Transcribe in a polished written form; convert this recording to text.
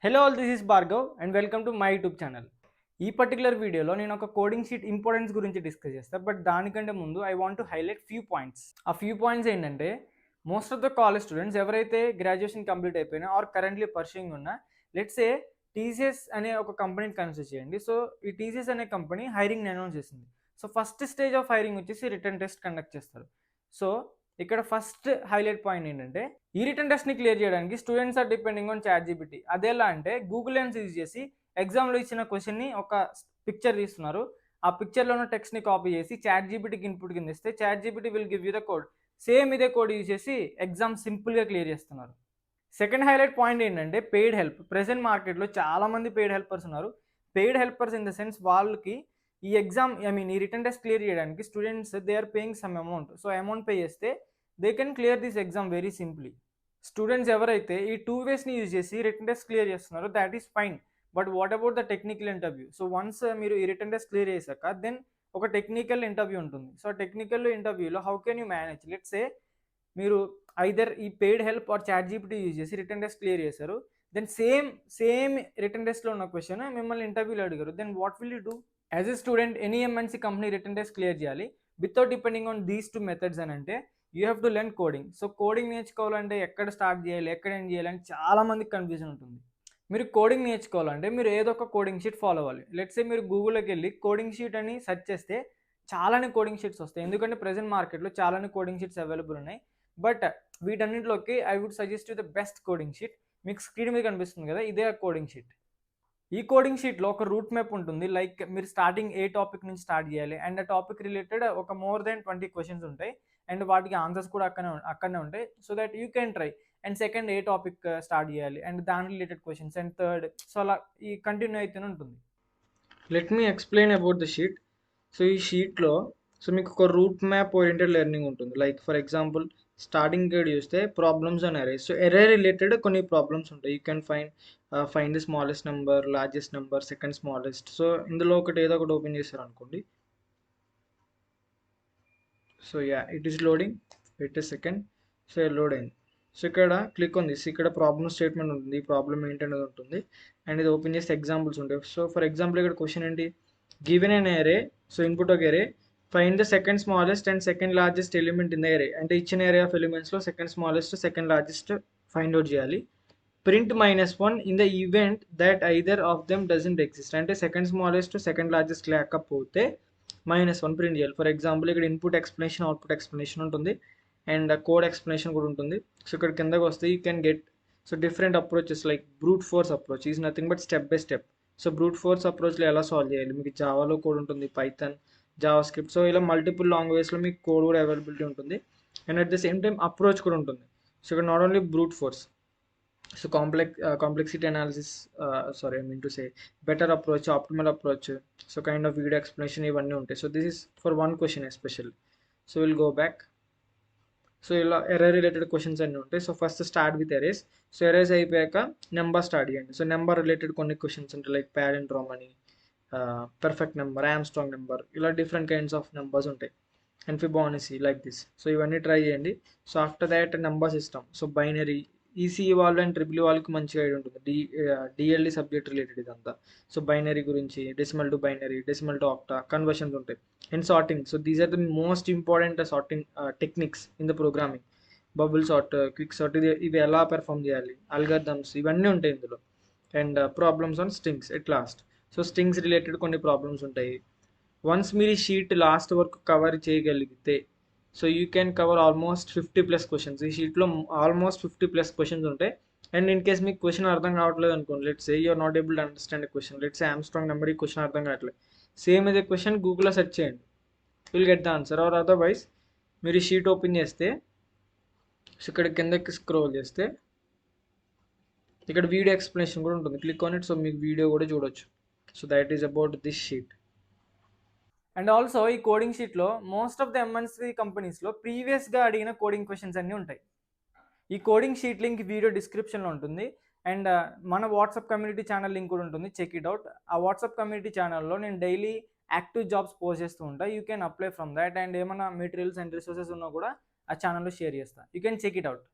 Hello all, this is Bhargav and welcome to my YouTube channel. ఈ particular వీడియోలో నేను ఒక కోడింగ్ షీట్ ఇంపార్టెన్స్ గురించి డిస్కస్ చేస్తాను. బట్ దానికంటే ముందు I want to highlight few points. ఆ ఫ్యూ పాయింట్స్ ఏంటంటే, most of the college students ఎవరైతే గ్రాడ్యుయేషన్ కంప్లీట్ అయిపోయినా ఆర్ కరెంట్లీ పర్సూయింగ్ ఉన్నా, లెట్స్ ఏ టీసీఎస్ అనే ఒక కంపెనీని కన్సిడర్ చేయండి. సో ఈ టీసీఎస్ అనే కంపెనీ హైరింగ్ అనౌన్స్ చేసింది. So first stage of hiring వచ్చేసి రిటర్న్ టెస్ట్ కండక్ట్ చేస్తారు. సో ఇక్కడ ఫస్ట్ హైలైట్ పాయింట్ ఏంటంటే, ఈ రిటర్న్ టెస్ట్ని క్లియర్ చేయడానికి students are depending on ChatGPT. అదేలా అంటే గూగుల్ లెన్స్ యూజ్ చేసి ఎగ్జామ్లో ఇచ్చిన క్వశ్చన్ని ఒక పిక్చర్ తీస్తున్నారు. ఆ పిక్చర్లో ఉన్న టెక్స్ట్ని కాపీ చేసి ChatGPTకి ఇన్పుట్ కింద ఇస్తే ChatGPT will give you the code. Same ఇదే కోడ్ యూజ్ చేసి ఎగ్జామ్ సింపుల్గా క్లియర్ చేస్తున్నారు. సెకండ్ హైలైట్ పాయింట్ ఏంటంటే పెయిడ్ హెల్ప్. ప్రెసెంట్ మార్కెట్లో చాలామంది పెయిడ్ హెల్పర్స్ ఉన్నారు. Paid helpers in the sense వాళ్ళకి ఈ ఎగ్జామ్ ఈ రిటర్న్ టెస్ట్ క్లియర్ చేయడానికి students they are paying some amount. So amount pay చేస్తే they can clear this exam very simply. Students ఎవరైతే ఈ 2 వేస్ని యూజ్ చేసి రిటర్న్ టెస్ట్ క్లియర్ చేస్తున్నారో that is fine. But what about the technical interview? So once మీరు ఈ return test clear చేశాక then ఒక టెక్నికల్ ఇంటర్వ్యూ ఉంటుంది. సో టెక్నికల్ ఇంటర్వ్యూలో how can you manage? Let's say మీరు ఐదర్ ఈ paid help or ChatGPT use చేసి return test clear చేశారు. దెన్ సేమ్ రిటర్న్ టెస్ట్లో ఉన్న క్వశ్చన్ మిమ్మల్ని ఇంటర్వ్యూలో అడిగారు. Then what will you do? As a student any MNC company written test clear చేయాలి without depending on these 2 methods అని అంటే you have to learn coding. So coding నేర్చుకోవాలంటే ఎక్కడ స్టార్ట్ చేయాలి, ఎక్కడ ఎండ్ చేయాలి అని చాలామందికి కన్ఫ్యూజన్ ఉంటుంది. మీరు కోడింగ్ నేర్చుకోవాలంటే మీరు ఏదో ఒక కోడింగ్ షీట్ ఫాలో అవ్వాలి. లెట్స్ సే మీరు గూగుల్లోకి వెళ్ళి కోడింగ్ షీట్ అని సెర్చ్ చేస్తే చాలానే కోడింగ్ షీట్స్ వస్తాయి. ఎందుకంటే ప్రెజెంట్ మార్కెట్లో చాలానే కోడింగ్ షీట్స్ అవైలబుల్ ఉన్నాయి. బట్ వీటన్నింటిలోకి I would suggest you the best coding sheet. మీకు స్క్రీన్ మీద కనిపిస్తుంది కదా, ఇదే ఆ కోడింగ్ షీట్. ఈ కోడింగ్ షీట్లో ఒక రూట్ మ్యాప్ ఉంటుంది. లైక్ మీరు స్టార్టింగ్ ఏ టాపిక్ నుంచి స్టార్ట్ చేయాలి అండ్ ఆ టాపిక్ రిలేటెడ్ ఒక మోర్ దెన్ 20 క్వశ్చన్స్ ఉంటాయి అండ్ వాటికి ఆన్సర్స్ కూడా అక్కడనే ఉంటాయి. So that you can try. And second A topic start చేయాలి అండ్ దాని related questions and third. So అలా ఈ కంటిన్యూ అయితేనే ఉంటుంది. Let me explain about the sheet. So ఈ షీట్లో మీకు ఒక రూట్ మ్యాప్ ఓరియంటెడ్ లెర్నింగ్ ఉంటుంది. Like for example starting guide చూస్తే problems and arrays. So array related కొన్ని ప్రాబ్లమ్స్ ఉంటాయి. You can find the smallest number, largest number, second smallest. So ఇందులో ఏదో ఒకటి ఓపెన్ చేశారు అనుకోండి. So it is loading. Wait a second. So load అయింది. So ఇక్కడ క్లిక్ ఉంది. ఇక్కడ ప్రాబ్లమ్ స్టేట్మెంట్ ఉంటుంది. ఈ ప్రాబ్లమ్ ఏంటనేది ఉంటుంది అండ్ ఇది ఓపెన్ చేస్తే ఎగ్జాంపుల్స్ ఉంటాయి. సో ఫర్ ఎగ్జాంపుల్ ఇక్కడ క్వశ్చన్ ఏంటి? Given an array, so input ఒక array, find the second smallest and second largest element in the array. అంటే ఇచ్చిన ఏరే ఆఫ్ ఎలిమెంట్స్లో second smallest, second largest find out చేయాలి. Print -1 in the event that either of them doesn't exist. అంటే second smallest, second largest లేకపోతే -1 print చేయాలి. For example ఇక్కడ input explanation, output explanation ఉంటుంది and code explanation కూడా ఉంటుంది. So ఇక్కడ కిందకి వస్తే you can get different approaches like brute force approach is nothing but step by step. So brute force అప్రోచ్లో ఎలా సాల్వ్ చేయాలి, మీకు జావాలో కోడ్ ఉంటుంది, పైథాన్, జావా స్క్రిప్ట్. సో ఇలా మల్టిపుల్ లాంగ్వేజ్లో మీకు కోడ్ కూడా అవైలబిలిటీ ఉంటుంది and at the same time approach కూడా ఉంటుంది. సో ఇక్కడ not only brute force, so complexity analysis, better approach, optimal approach, so kind of video explanation ఇవన్నీ ఉంటాయి. So this is for one question especially. So will go back. So ఇలా error related questions అన్నీ ఉంటాయి. So first start with erase. So erase అయిపోయాక number start చేయండి. So number related కొన్ని questions ఉంటాయి like ప్యారెంట్రోమ్ అని, పర్ఫెక్ట్ నెంబర్, ఆమ్స్ట్రాంగ్ నెంబర్, ఇలా different kinds of numbers ఉంటాయి అండ్ ఫిబోనసీ లైక్ దిస్. సో ఇవన్నీ ట్రై చేయండి. So after that number system, so binary, ECE వాళ్ళు అండ్ ట్రిపుల్ వాళ్ళకి మంచిగా ఐడియా ఉంటుంది. డిఎల్ఈ సబ్జెక్ట్ రిలేటెడ్ ఇదంతా. సో బైనరీ గురించి, decimal to binary, decimal to octa, conversions ఉంటాయి and sorting. So these are the most important sorting techniques in the programming. Bubble sort, quick sort, ఇవి ఎలా perform చేయాలి, algorithms, ఇవన్నీ ఉంటాయి ఇందులో. And problems on strings at last. So strings related కొన్ని problems ఉంటాయి. Once మీరు ఈ షీట్ లాస్ట్ వరకు కవర్ చేయగలిగితే so you can cover almost 50+ questions. ఈ షీట్లో ఆల్మోస్ట్ 50+ క్వశ్చన్స్ ఉంటాయి. అండ్ ఇన్ కేస్ మీకు క్వశ్చన్ అర్థం కావట్లేదు అనుకోండి, let's say you are not able to understand question, let's say Armstrong number, ఈ క్వశ్చన్ అర్థం కావట్లేదు, సేమ్ ఇదే క్వశ్చన్ గూగుల్లో సెర్చ్ చేయండి, will get the answer. Or otherwise మీరు ఈ షీట్ ఓపెన్ చేస్తే, సో ఇక్కడ కిందకి స్క్రోల్ చేస్తే ఇక్కడ వీడియో ఎక్స్ప్లెనేషన్ కూడా ఉంటుంది. Click on it. సో మీకు వీడియో కూడా చూడొచ్చు. So that is about this sheet. And also ఈ కోడింగ్ షీట్లో మోస్ట్ ఆఫ్ ద ఎంఎన్సీ కంపెనీస్లో ప్రీవియస్గా అడిగిన కోడింగ్ క్వశ్చన్స్ అన్నీ ఉంటాయి. ఈ కోడింగ్ షీట్ లింక్ వీడియో డిస్క్రిప్షన్లో ఉంటుంది అండ్ మన వాట్సాప్ కమ్యూనిటీ ఛానల్ లింక్ కూడా ఉంటుంది, చెక్ ఇట్ అవుట్. ఆ వాట్సాప్ కమ్యూనిటీ ఛానల్లో నేను డైలీ యాక్టివ్ జాబ్స్ పోస్ట్ చేస్తూ ఉంటాను. You can apply from that and ఏమైనా మెటీరియల్స్ అండ్ రిసోర్సెస్ ఉన్నా కూడా ఆ ఛానల్లో షేర్ చేస్తాను. You can check it out.